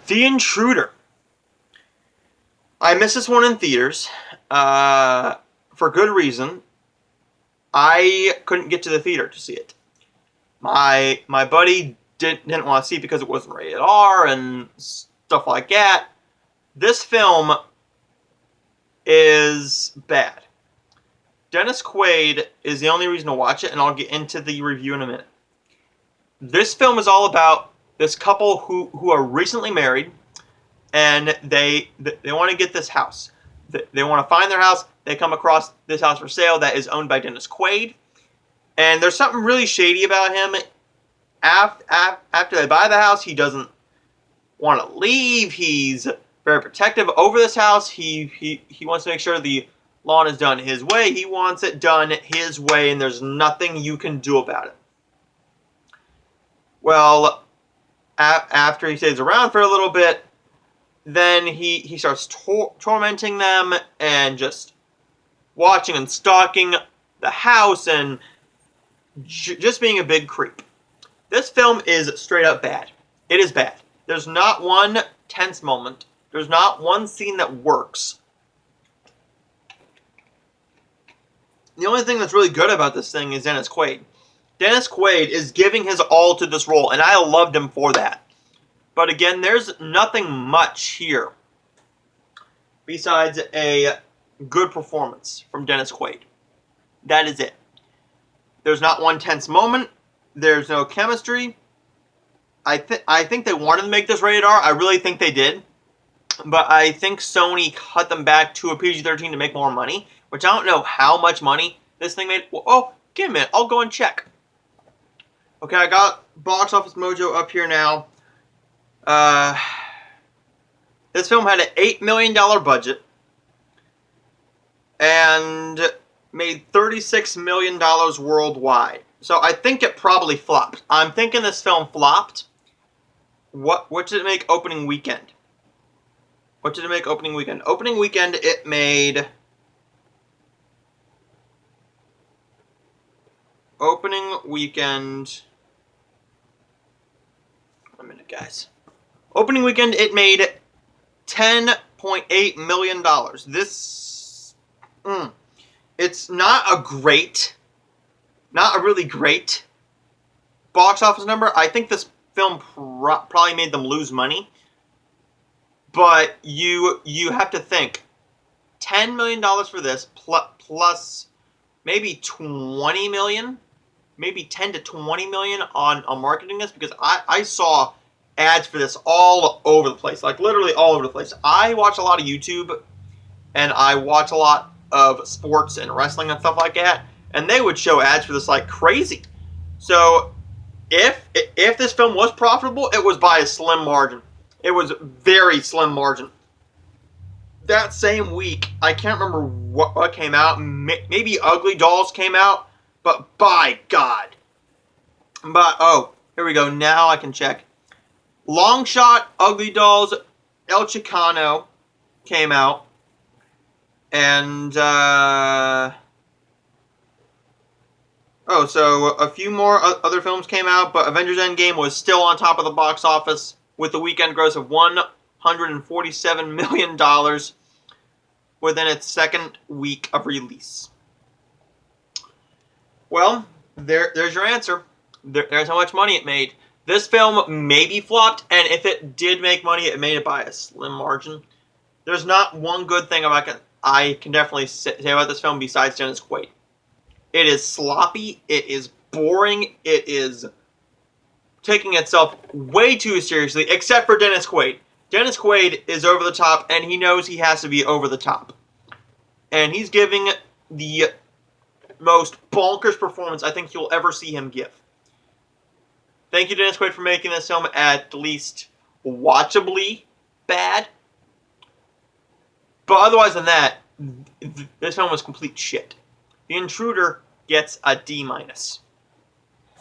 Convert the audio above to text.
The Intruder. I missed this one in theaters for good reason. I couldn't get to the theater to see it. My buddy didn't want to see it because it wasn't rated R and stuff like that. This film is bad. Dennis Quaid is the only reason to watch it, and I'll get into the review in a minute. This film is all about this couple who are recently married, and they want to get this house. They want to find their house. They come across this house for sale that is owned by Dennis Quaid, and there's something really shady about him. After they buy the house, he doesn't want to leave. He's very protective over this house. He wants to make sure the lawn is done his way. He wants it done his way, and there's nothing you can do about it. Well, after he stays around for a little bit, then he starts tormenting them and just watching and stalking the house and just being a big creep. This film is straight up bad. It is bad. There's not one tense moment. There's not one scene that works. The only thing that's really good about this thing is Dennis Quaid. Dennis Quaid is giving his all to this role, and I loved him for that. But again, there's nothing much here besides a good performance from Dennis Quaid. That is it. There's not one tense moment. There's no chemistry. I think they wanted to make this rated R. I really think they did. But I think Sony cut them back to a PG-13 to make more money, which I don't know how much money this thing made. Oh, give me a minute. I'll go and check. Okay, I got Box Office Mojo up here now. This film had an $8 million budget and made $36 million worldwide. So I think it probably flopped. I'm thinking this film flopped. What did it make opening weekend? What did it make opening weekend? Opening weekend, it made... Opening weekend... One minute, guys. Opening weekend, it made $10.8 million. This... It's not a really great box office number. I think this film probably made them lose money. But you have to think, $10 million for this plus maybe $20 million, maybe 10 to 20 million on marketing this, because I saw ads for this all over the place, like literally all over the place. I watch a lot of YouTube, and I watch a lot of sports and wrestling and stuff like that, and they would show ads for this like crazy. So if this film was profitable, it was by a slim margin. It was very slim margin. That same week, I can't remember what came out. Maybe Ugly Dolls came out, but by God. But, oh, here we go. Now I can check. Long Shot, Ugly Dolls, El Chicano came out. And, so a few more other films came out, but Avengers Endgame was still on top of the box office with the weekend gross of $147 million within its second week of release. Well, there's your answer. There's how much money it made. This film maybe flopped, and if it did make money, it made it by a slim margin. There's not one good thing I can definitely say about this film besides Dennis Quaid. It is sloppy. It is boring. It is taking itself way too seriously, except for Dennis Quaid. Dennis Quaid is over the top, and he knows he has to be over the top. And he's giving the most bonkers performance I think you'll ever see him give. Thank you, Dennis Quaid, for making this film at least watchably bad. But otherwise than that, this film was complete shit. The Intruder gets a D-.